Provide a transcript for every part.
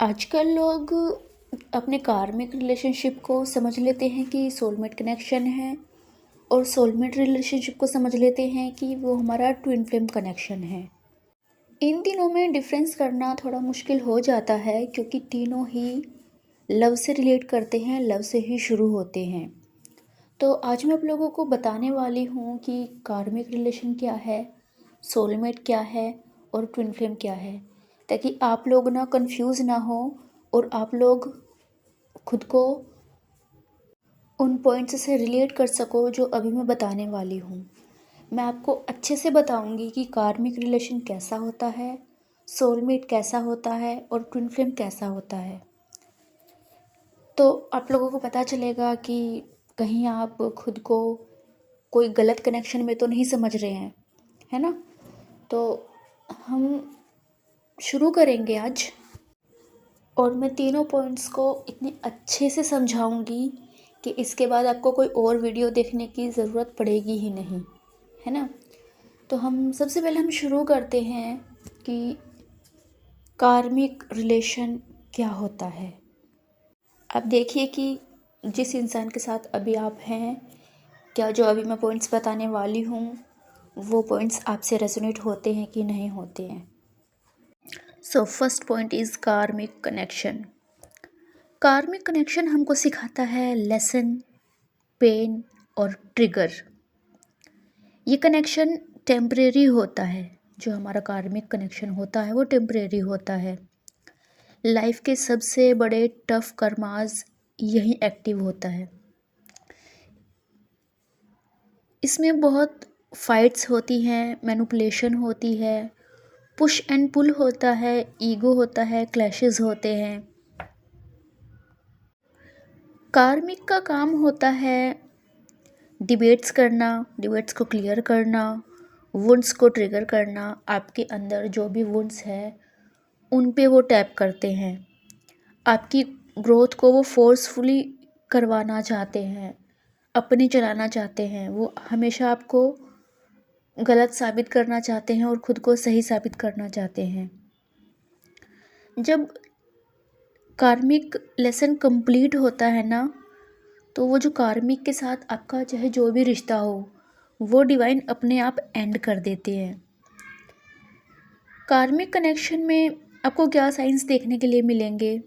आजकल लोग अपने कार्मिक रिलेशनशिप को समझ लेते हैं कि सोलमेट कनेक्शन है और सोलमेट रिलेशनशिप को समझ लेते हैं कि वो हमारा ट्विन फ्लेम कनेक्शन है। इन तीनों में डिफरेंस करना थोड़ा मुश्किल हो जाता है क्योंकि तीनों ही लव से रिलेट करते हैं, लव से ही शुरू होते हैं। तो आज मैं आप लोगों को बताने वाली हूँ कि कार्मिक रिलेशन क्या है, सोलमेट क्या है और ट्विन फ्लेम क्या है, ताकि आप लोग ना कंफ्यूज ना हो और आप लोग खुद को उन पॉइंट्स से रिलेट कर सको जो अभी मैं बताने वाली हूँ। मैं आपको अच्छे से बताऊँगी कि कार्मिक रिलेशन कैसा होता है, सोलमेट कैसा होता है और ट्विन फ्लेम कैसा होता है। तो आप लोगों को पता चलेगा कि कहीं आप खुद को कोई गलत कनेक्शन में तो नहीं समझ रहे हैं, है ना? तो हम शुरू करेंगे आज और मैं तीनों पॉइंट्स को इतने अच्छे से समझाऊंगी कि इसके बाद आपको कोई और वीडियो देखने की ज़रूरत पड़ेगी ही नहीं, है ना? तो हम सबसे पहले हम शुरू करते हैं कि कार्मिक रिलेशन क्या होता है। अब देखिए कि जिस इंसान के साथ अभी आप हैं, क्या जो अभी मैं पॉइंट्स बताने वाली हूँ वो पॉइंट्स आपसे रेजोनेट होते हैं कि नहीं होते हैं। So first point is karmic connection. Karmic connection हमको सिखाता है लेसन, पेन और ट्रिगर। ये कनेक्शन टेम्परेरी होता है। जो हमारा कार्मिक कनेक्शन होता है वो टेम्परेरी होता है। लाइफ के सबसे बड़े टफ कर्मास यही एक्टिव होता है। इसमें बहुत फाइट्स होती हैं, मैनिपुलेशन होती है, पुश एंड पुल होता है, ईगो होता है, क्लैशेस होते हैं। कार्मिक का काम होता है डिबेट्स करना, डिबेट्स को क्लियर करना, वुंड्स को ट्रिगर करना। आपके अंदर जो भी वुंड्स है उन पे वो टैप करते हैं। आपकी ग्रोथ को वो फोर्सफुली करवाना चाहते हैं, अपनी चलाना चाहते हैं। वो हमेशा आपको गलत साबित करना चाहते हैं और खुद को सही साबित करना चाहते हैं। जब कार्मिक लेसन कंप्लीट होता है ना, तो वो जो कार्मिक के साथ आपका चाहे जो भी रिश्ता हो वो डिवाइन अपने आप एंड कर देते हैं। कार्मिक कनेक्शन में आपको क्या साइंस देखने के लिए मिलेंगे?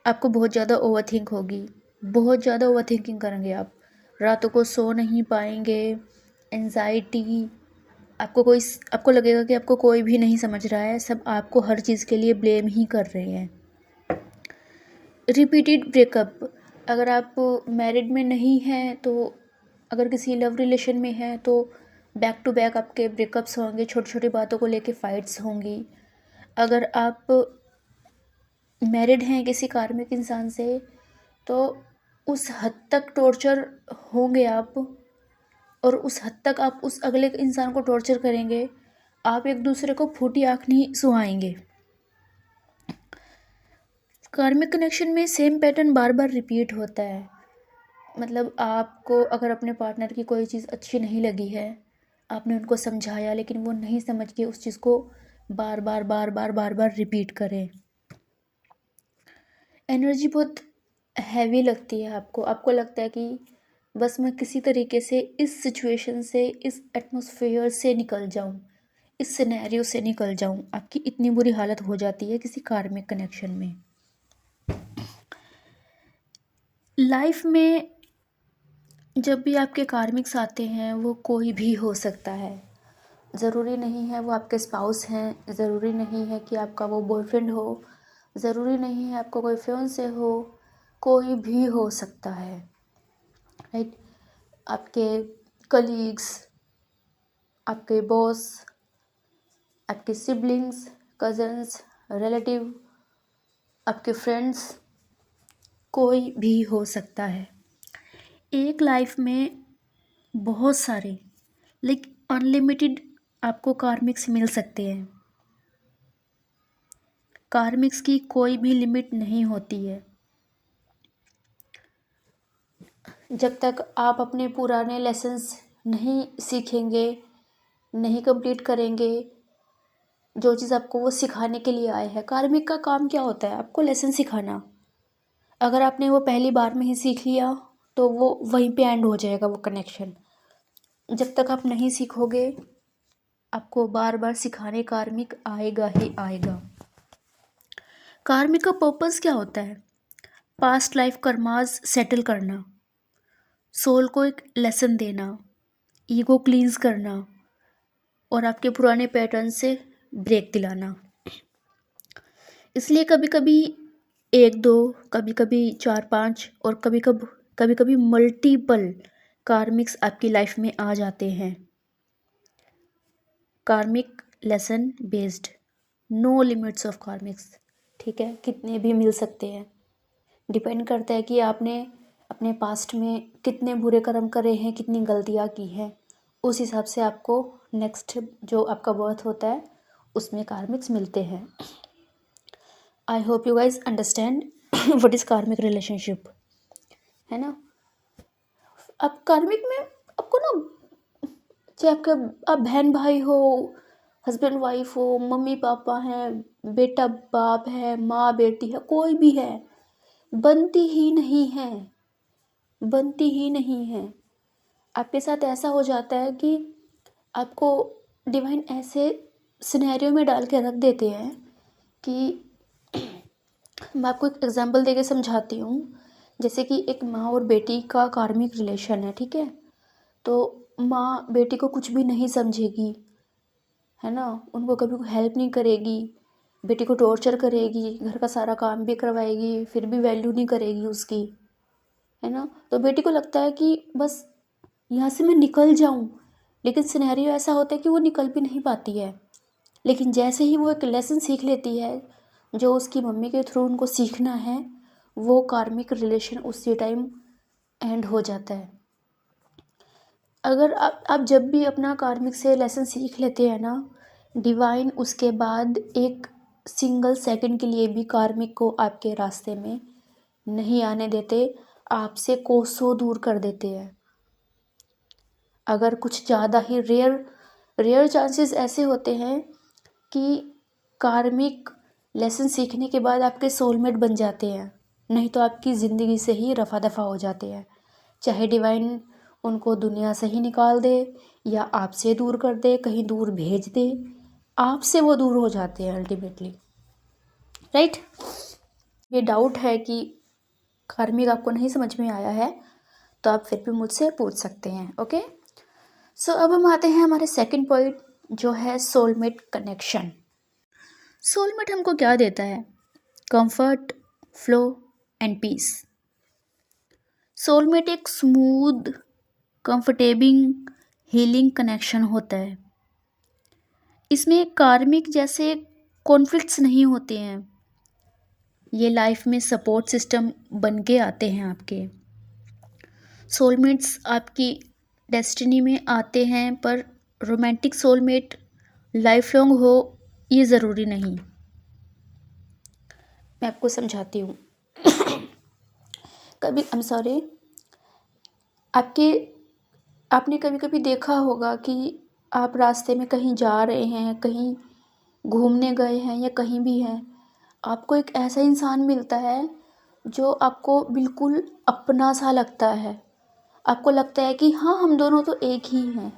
आपको बहुत ज़्यादा ओवरथिंक होगी, बहुत ज़्यादा ओवरथिंकिंग करेंगे आप, रातों को सो नहीं पाएंगे, एंजाइटी, आपको लगेगा कि आपको कोई भी नहीं समझ रहा है, सब आपको हर चीज़ के लिए ब्लेम ही कर रहे हैं। रिपीटेड ब्रेकअप, अगर आप मैरिड में नहीं हैं तो अगर किसी लव रिलेशन में हैं तो बैक टू बैक आपके ब्रेकअप्स होंगे, छोटी छोटी बातों को लेके फाइट्स होंगी। अगर आप मैरिड हैं किसी कार्मिक इंसान से तो उस हद तक टॉर्चर होंगे आप, और उस हद तक आप उस अगले इंसान को टॉर्चर करेंगे, आप एक दूसरे को फूटी आँख नहीं सुहाएंगे। कार्मिक कनेक्शन में सेम पैटर्न बार बार रिपीट होता है। मतलब आपको अगर अपने पार्टनर की कोई चीज़ अच्छी नहीं लगी है, आपने उनको समझाया लेकिन वो नहीं समझ के उस चीज़ को बार बार बार बार बार बार रिपीट करें। एनर्जी बहुत हैवी लगती है आपको लगता है कि बस मैं किसी तरीके से इस सिचुएशन से, इस एटमॉस्फेयर से निकल जाऊं, इस सिनेरियो से निकल जाऊं। आपकी इतनी बुरी हालत हो जाती है किसी कार्मिक कनेक्शन में। लाइफ में जब भी आपके कार्मिक्स आते हैं वो कोई भी हो सकता है। ज़रूरी नहीं है वो आपके स्पाउस हैं, ज़रूरी नहीं है कि आपका वो बॉयफ्रेंड हो, ज़रूरी नहीं है आपका कोई फियांसे हो, कोई भी हो सकता है, राइट? आपके कलीग्स, आपके बॉस, आपके सिबलिंग्स, कज़न्स, रिलेटिव, आपके फ्रेंड्स, कोई भी हो सकता है। एक लाइफ में बहुत सारे लाइक अनलिमिटेड आपको कार्मिक्स मिल सकते हैं। कार्मिक्स की कोई भी लिमिट नहीं होती है। जब तक आप अपने पुराने लेसन्स नहीं सीखेंगे, नहीं कंप्लीट करेंगे, जो चीज़ आपको वो सिखाने के लिए आए हैं। कार्मिक का काम क्या होता है? आपको लेसन सिखाना। अगर आपने वो पहली बार में ही सीख लिया तो वो वहीं पे एंड हो जाएगा वो कनेक्शन। जब तक आप नहीं सीखोगे आपको बार बार सिखाने कार्मिक आएगा ही आएगा। कार्मिक का पर्पस क्या होता है? पास्ट लाइफ कर्मास सेटल करना, सोल को एक लेसन देना, ईगो क्लींस करना और आपके पुराने पैटर्न से ब्रेक दिलाना। इसलिए कभी कभी एक दो, कभी कभी चार पाँच और कभी कभी मल्टीपल कार्मिक्स आपकी लाइफ में आ जाते हैं। Karmic lesson based, no limits of karmics. ठीक है, कितने भी मिल सकते हैं। डिपेंड करता है कि आपने अपने पास्ट में कितने बुरे कर्म करे हैं, कितनी गलतियाँ की हैं। उस हिसाब से आपको नेक्स्ट जो आपका बर्थ होता है उसमें कार्मिक्स मिलते हैं। I hope you guys understand what is कार्मिक रिलेशनशिप, है ना। अब कार्मिक में आपको ना, चाहे आपका आप बहन भाई हो, हस्बैंड वाइफ हो, मम्मी पापा हैं, बेटा बाप है, माँ बेटी है, कोई भी है, बनती ही नहीं है, बनती ही नहीं है। आपके साथ ऐसा हो जाता है कि आपको डिवाइन ऐसे सिनेरियो में डाल के रख देते हैं कि मैं आपको एक एग्जांपल देके समझाती हूँ। जैसे कि एक माँ और बेटी का कार्मिक रिलेशन है, ठीक है। तो माँ बेटी को कुछ भी नहीं समझेगी, है ना, उनको कभी हेल्प नहीं करेगी, बेटी को टॉर्चर करेगी, घर का सारा काम भी करवाएगी, फिर भी वैल्यू नहीं करेगी उसकी, है ना। तो बेटी को लगता है कि बस यहाँ से मैं निकल जाऊँ, लेकिन सिनेरियो ऐसा होता है कि वो निकल भी नहीं पाती है। लेकिन जैसे ही वो एक लेसन सीख लेती है जो उसकी मम्मी के थ्रू उनको सीखना है, वो कार्मिक रिलेशन उसी टाइम एंड हो जाता है। अगर आप जब भी अपना कार्मिक से लेसन सीख लेते हैं ना, डिवाइन उसके बाद एक सिंगल सेकंड के लिए भी कार्मिक को आपके रास्ते में नहीं आने देते, आपसे कोसों दूर कर देते हैं। अगर कुछ ज़्यादा ही रेयर चांसेस ऐसे होते हैं कि कार्मिक लेसन सीखने के बाद आपके सोलमेट बन जाते हैं, नहीं तो आपकी ज़िंदगी से ही रफा दफा हो जाते हैं। चाहे डिवाइन उनको दुनिया से ही निकाल दे या आपसे दूर कर दे, कहीं दूर भेज दे, आपसे वो दूर हो जाते हैं अल्टीमेटली, राइट। ये डाउट है कि कार्मिक आपको नहीं समझ में आया है तो आप फिर भी मुझसे पूछ सकते हैं, ओके। सो अब हम आते हैं हमारे सेकंड पॉइंट जो है सोलमेट कनेक्शन। सोलमेट हमको क्या देता है? Comfort, flow and peace. Soulmate एक स्मूथ, कंफर्टेबल, हीलिंग कनेक्शन होता है। इसमें कार्मिक जैसे कॉन्फ्लिक्ट्स नहीं होते हैं। ये लाइफ में सपोर्ट सिस्टम बन के आते हैं आपके। सोलमेट्स आपकी डेस्टिनी में आते हैं, पर रोमांटिक सोलमेट लाइफ लॉन्ग हो ये ज़रूरी नहीं। मैं आपको समझाती हूँ। कभी आपने कभी कभी देखा होगा कि आप रास्ते में कहीं जा रहे हैं, कहीं घूमने गए हैं या कहीं भी हैं, आपको एक ऐसा इंसान मिलता है जो आपको बिल्कुल अपना सा लगता है। आपको लगता है कि हाँ, हम दोनों तो एक ही हैं,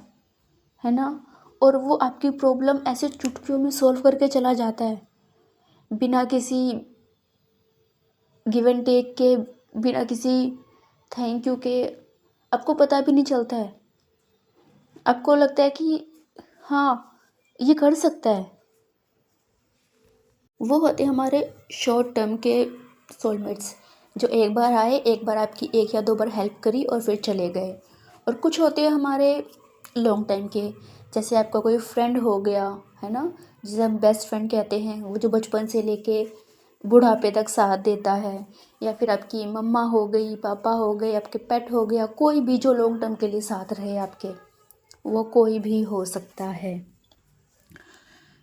है ना। और वो आपकी प्रॉब्लम ऐसे चुटकियों में सॉल्व करके चला जाता है, बिना किसी गिव एंड टेक के, बिना किसी थैंक यू के। आपको पता भी नहीं चलता है, आपको लगता है कि हाँ, ये कर सकता है। वो होते हमारे शॉर्ट टर्म के सोलमेट्स, जो एक बार आए, एक बार आपकी एक या दो बार हेल्प करी और फिर चले गए। और कुछ होते हैं हमारे लॉन्ग टाइम के, जैसे आपका कोई फ्रेंड हो गया, है ना, जिसे हम बेस्ट फ्रेंड कहते हैं, वो जो बचपन से लेके बुढ़ापे तक साथ देता है। या फिर आपकी मम्मा हो गई, पापा हो गए, आपके पेट हो गया, कोई भी जो लॉन्ग टर्म के लिए साथ रहे आपके, वो कोई भी हो सकता है।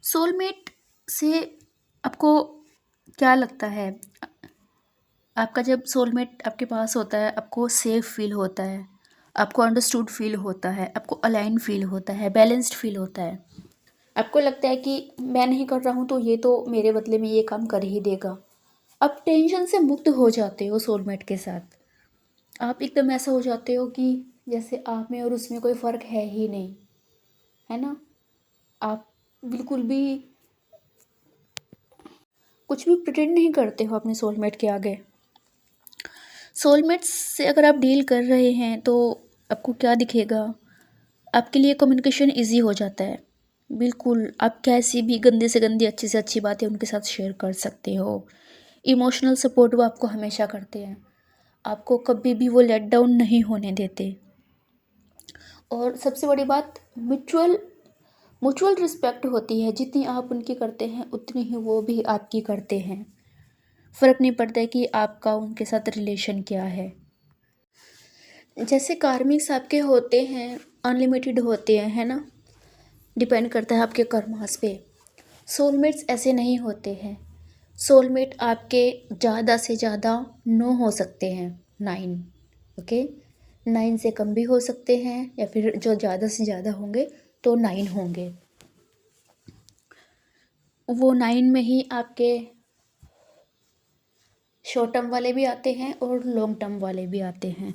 सोलमेट से आपको क्या लगता है? आपका जब सोलमेट आपके पास होता है, आपको सेफ फील होता है, आपको अंडरस्टूड फील होता है, आपको अलाइन फील होता है, बैलेंस्ड फील होता है। आपको लगता है कि मैं नहीं कर रहा हूँ तो ये तो मेरे बदले में ये काम कर ही देगा। आप टेंशन से मुक्त हो जाते हो सोलमेट के साथ। आप एकदम ऐसा हो जाते हो कि जैसे आप में और उसमें कोई फ़र्क है ही नहीं, है ना। आप बिल्कुल भी कुछ भी प्रिटेंड नहीं करते हो अपने सोलमेट के आगे। सोलमेट्स से अगर आप डील कर रहे हैं तो आपको क्या दिखेगा, आपके लिए कम्युनिकेशन इजी हो जाता है। बिल्कुल आप कैसी भी गंदे से गंदी अच्छी से अच्छी बातें उनके साथ शेयर कर सकते हो। इमोशनल सपोर्ट वो आपको हमेशा करते हैं, आपको कभी भी वो लेट डाउन नहीं होने देते। और सबसे बड़ी बात, म्यूचुअल रिस्पेक्ट होती है। जितनी आप उनकी करते हैं उतनी ही वो भी आपकी करते हैं। फ़र्क नहीं पड़ता है कि आपका उनके साथ रिलेशन क्या है। जैसे कार्मिक्स आपके होते हैं अनलिमिटेड होते हैं, है ना। डिपेंड करता है आपके कर्मास पे। सोलमेट्स ऐसे नहीं होते हैं। सोलमेट आपके ज़्यादा से ज़्यादा 9 हो सकते हैं, 9। ओके, 9 से कम भी हो सकते हैं, या फिर जो ज़्यादा से ज़्यादा होंगे तो 9 होंगे। वो 9 में ही आपके शॉर्ट टर्म वाले भी आते हैं और लॉन्ग टर्म वाले भी आते हैं।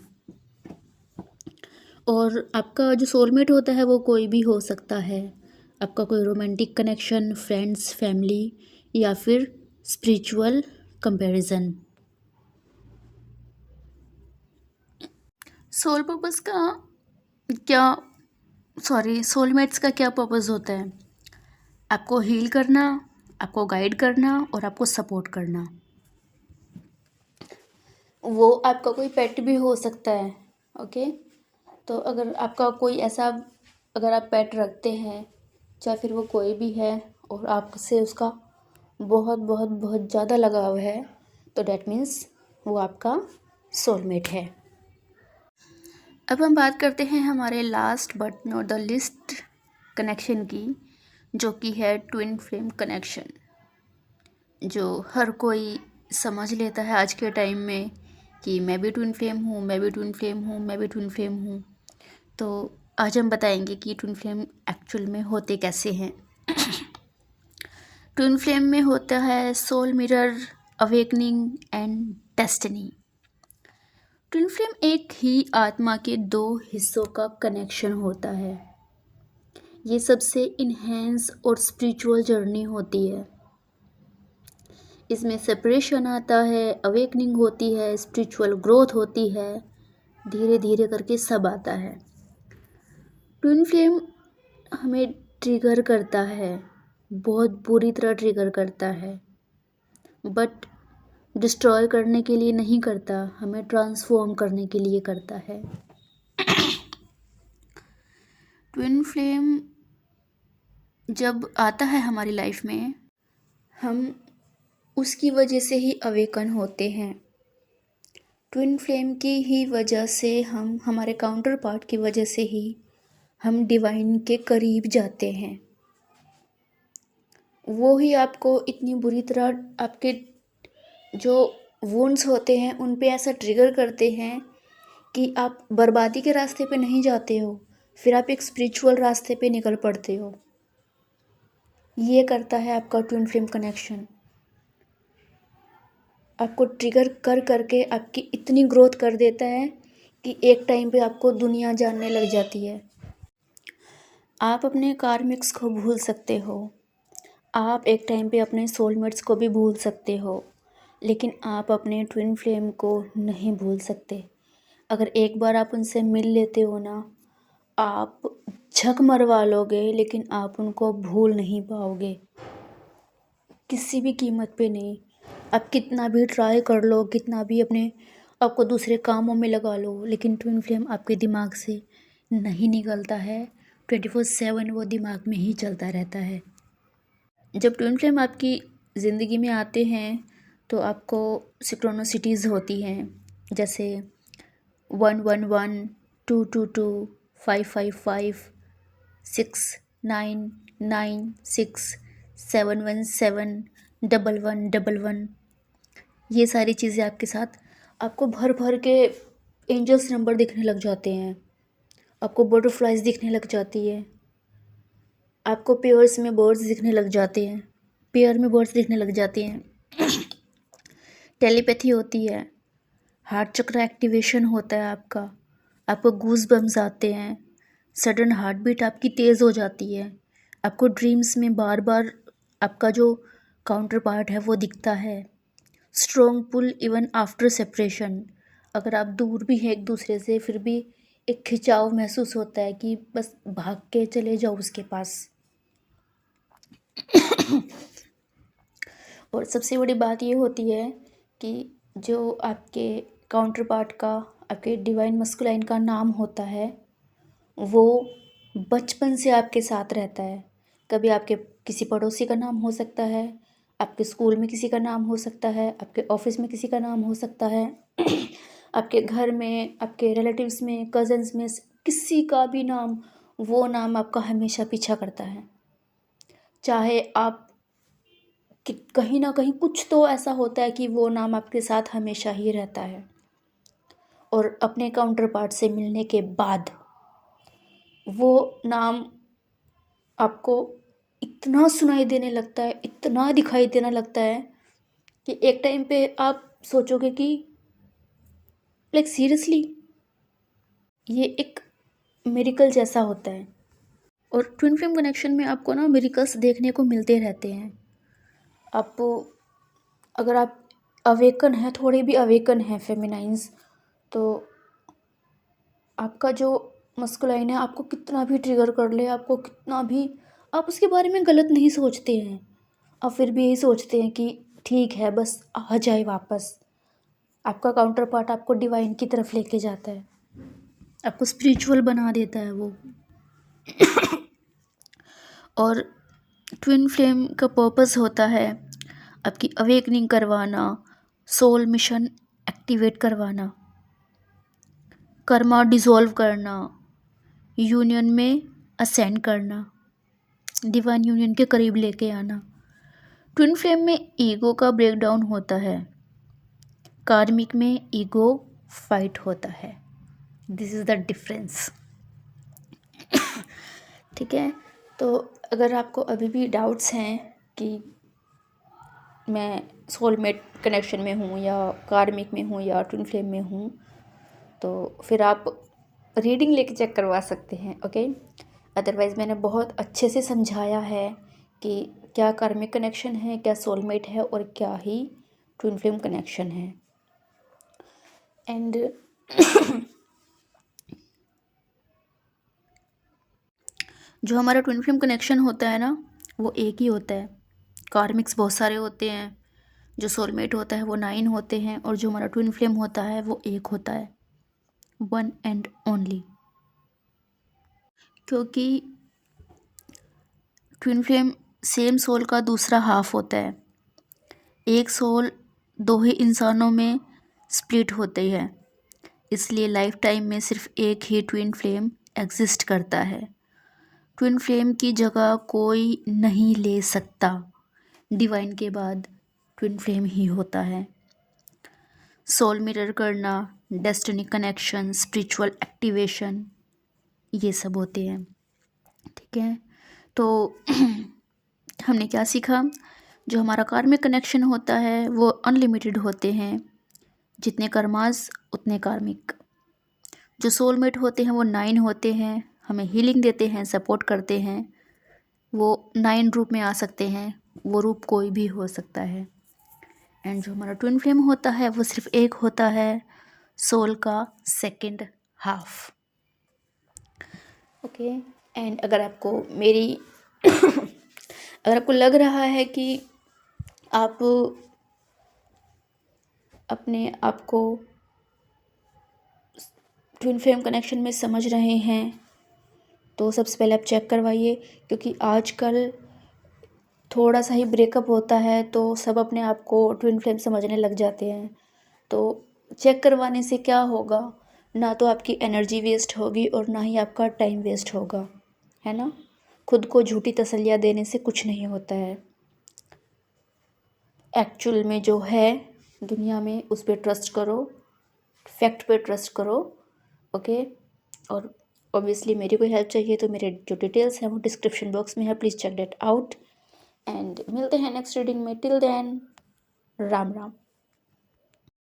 और आपका जो सोलमेट होता है वो कोई भी हो सकता है। आपका कोई रोमांटिक कनेक्शन, फ्रेंड्स, फैमिली, या फिर स्पिरिचुअल कंपैरिजन। सोल पर्पस का क्या सोलमेट्स का क्या पर्पस होता है? आपको हील करना, आपको गाइड करना और आपको सपोर्ट करना। वो आपका कोई पेट भी हो सकता है। ओके, तो अगर आपका कोई ऐसा, अगर आप पेट रखते हैं, चाहे फिर वो कोई भी है, और आपसे उसका बहुत बहुत बहुत ज़्यादा लगाव है, तो डैट मीन्स वो आपका सोलमेट है। अब हम बात करते हैं हमारे last but not the list connection की, जो कि है ट्विन फ्लेम कनेक्शन, जो हर कोई समझ लेता है आज के टाइम में कि मैं भी ट्विन फ्लेम हूँ, मैं भी ट्विन फ्लेम हूँ, मैं भी ट्विन फ्लेम हूँ। तो आज हम बताएंगे कि ट्विन फ्लेम एक्चुअल में होते कैसे हैं। ट्विन फ्लेम में होता है soul mirror, awakening and destiny. Twin flame एक ही आत्मा के 2 हिस्सों का कनेक्शन होता है। ये सबसे इन्हेंस और स्पिरिचुअल जर्नी होती है। इसमें सेपरेशन आता है, अवेकनिंग होती है, स्पिरिचुअल ग्रोथ होती है, धीरे धीरे करके सब आता है। ट्विन फ्लेम हमें ट्रिगर करता है, बहुत बुरी तरह ट्रिगर करता है, बट डिस्ट्रॉय करने के लिए नहीं करता, हमें ट्रांसफॉर्म करने के लिए करता है। ट्विन फ्लेम जब आता है हमारी लाइफ में, हम उसकी वजह से ही अवेकन होते हैं। ट्विन फ्लेम की ही वजह से हम, हमारे काउंटर पार्ट की वजह से ही हम डिवाइन के करीब जाते हैं। वो ही आपको इतनी बुरी तरह, आपके जो वुंड्स होते हैं उन पे ऐसा ट्रिगर करते हैं कि आप बर्बादी के रास्ते पे नहीं जाते हो, फिर आप एक स्पिरिचुअल रास्ते पे निकल पड़ते हो। ये करता है आपका ट्विन फ्लेम कनेक्शन। आपको ट्रिगर कर करके आपकी इतनी ग्रोथ कर देता है कि एक टाइम पे आपको दुनिया जानने लग जाती है। आप अपने कार्मिक्स को भूल सकते हो, आप एक टाइम पे अपने सोलमेट्स को भी भूल सकते हो, लेकिन आप अपने ट्विन फ्लेम को नहीं भूल सकते। अगर एक बार आप उनसे मिल लेते हो ना, आप झक मरवा लोगे, लेकिन आप उनको भूल नहीं पाओगे, किसी भी कीमत पे नहीं। आप कितना भी ट्राई कर लो, कितना भी अपने आपको दूसरे कामों में लगा लो, लेकिन ट्विन फ्लेम आपके दिमाग से नहीं निकलता है। 24/7 वो दिमाग में ही चलता रहता है। जब ट्विन फ्लेम आपकी ज़िंदगी में आते हैं तो आपको सिक्रोनोसिटीज़ होती हैं, जैसे 111, 222, 555, 6996, 717, 1111। ये सारी चीज़ें आपके साथ, आपको भर भर के एंजल्स नंबर दिखने लग जाते हैं, आपको बटरफ्लाइज दिखने लग जाती है, आपको पेयर्स में बर्ड्स दिखने लग जाते हैं, पेयर में बर्ड्स दिखने लग जाते हैं। टेलीपैथी होती है, हार्ट चक्र एक्टिवेशन होता है आपको गूज बम्स आते हैं, सडन हार्ट बीट आपकी तेज़ हो जाती है, आपको ड्रीम्स में बार बार आपका जो काउंटर पार्ट है वो दिखता है। स्ट्रॉन्ग पुल इवन आफ्टर सेपरेशन, अगर आप दूर भी हैं एक दूसरे से फिर भी एक खिंचाव महसूस होता है कि बस भाग के चले जाओ उसके पास। और सबसे बड़ी बात ये होती है कि जो आपके काउंटर पार्ट का, आपके डिवाइन मस्कुलाइन का नाम होता है वो बचपन से आपके साथ रहता है। कभी आपके किसी पड़ोसी का नाम हो सकता है, आपके स्कूल में किसी का नाम हो सकता है, आपके ऑफिस में किसी का नाम हो सकता है, आपके घर में, आपके रिलेटिव्स में, कज़न्स में किसी का भी नाम, वो नाम आपका हमेशा पीछा करता है। चाहे आप कि कहीं ना कहीं कुछ तो ऐसा होता है कि वो नाम आपके साथ हमेशा ही रहता है। और अपने काउंटर पार्ट से मिलने के बाद वो नाम आपको इतना सुनाई देने लगता है, इतना दिखाई देने लगता है कि एक टाइम पे आप सोचोगे कि लाइक सीरियसली ये एक मिरेकल जैसा होता है। और ट्विन फ्लेम कनेक्शन में आपको ना मिरेकल्स देखने को मिलते रहते हैं। आपको अगर आप अवेकन हैं, थोड़े भी अवेकन हैं फेमिनाइंस, तो आपका जो मस्कुलाइन है आपको कितना भी ट्रिगर कर ले, आपको कितना भी, आप उसके बारे में गलत नहीं सोचते हैं, आप फिर भी यही सोचते हैं कि ठीक है बस आ जाए वापस। आपका काउंटर पार्ट आपको डिवाइन की तरफ लेके जाता है, आपको स्पिरिचुअल बना देता है वो। और ट्विन फ्लेम का पर्पस होता है आपकी अवेकनिंग करवाना, सोल मिशन एक्टिवेट करवाना, कर्मा डिसॉल्व करना, यूनियन में असेंड करना, डिवाइन यूनियन के करीब लेके आना। ट्विन फ्लेम में ईगो का ब्रेकडाउन होता है, कार्मिक में ईगो फाइट होता है। This is the difference. ठीक है, तो अगर आपको अभी भी डाउट्स हैं कि मैं सोलमेट कनेक्शन में हूँ या कार्मिक में हूँ या ट्विन फ्लेम में हूँ, तो फिर आप रीडिंग लेके चेक करवा सकते हैं। ओके, अदरवाइज़ मैंने बहुत अच्छे से समझाया है कि क्या कार्मिक कनेक्शन है, क्या सोलमेट है और क्या ही ट्विन फ्लेम कनेक्शन है। एंड जो हमारा ट्विन फ्लेम कनेक्शन होता है ना वो एक ही होता है। कार्मिक्स बहुत सारे होते हैं, जो सोलमेट होता है वो 9 होते हैं, और जो हमारा ट्विन फ्लेम होता है वो एक होता है, वन एंड ओनली। क्योंकि ट्विन फ्लेम सेम सोल का दूसरा हाफ होता है। एक सोल 2 ही इंसानों में स्प्लिट होती है, इसलिए लाइफ टाइम में सिर्फ एक ही ट्विन फ्लेम एग्जिस्ट करता है। ट्विन फ्लेम की जगह कोई नहीं ले सकता, डिवाइन के बाद ट्विन फ्लेम ही होता है। सोल मिरर करना, डेस्टिनी कनेक्शन, स्पिरिचुअल एक्टिवेशन, ये सब होते हैं। ठीक है, तो हमने क्या सीखा? जो हमारा कार्मिक कनेक्शन होता है वो अनलिमिटेड होते हैं, जितने कर्मास उतने कार्मिक। जो सोलमेट होते हैं वो 9 होते हैं, हमें हीलिंग देते हैं, सपोर्ट करते हैं। वो 9 रूप में आ सकते हैं, वो रूप कोई भी हो सकता है। एंड जो हमारा ट्विन फ्लेम होता है वो सिर्फ एक होता है, सोल का सेकंड हाफ। ओके, एंड अगर आपको मेरी अगर आपको लग रहा है कि आप अपने आप को ट्विन फ्लेम कनेक्शन में समझ रहे हैं तो सबसे पहले आप चेक करवाइए, क्योंकि आजकल थोड़ा सा ही ब्रेकअप होता है तो सब अपने आप को ट्विन फ्लेम समझने लग जाते हैं। तो चेक करवाने से क्या होगा, ना तो आपकी एनर्जी वेस्ट होगी और ना ही आपका टाइम वेस्ट होगा, है ना। खुद को झूठी तसल्लियाँ देने से कुछ नहीं होता है। एक्चुअल में जो है दुनिया में उस पर ट्रस्ट करो, फैक्ट पे ट्रस्ट करो। ओके, और ऑब्वियसली मेरी कोई हेल्प चाहिए तो मेरे जो डिटेल्स हैं वो डिस्क्रिप्शन बॉक्स में है, please check that out. And मिलते हैं नेक्स्ट रीडिंग में। Till then, Ram Ram.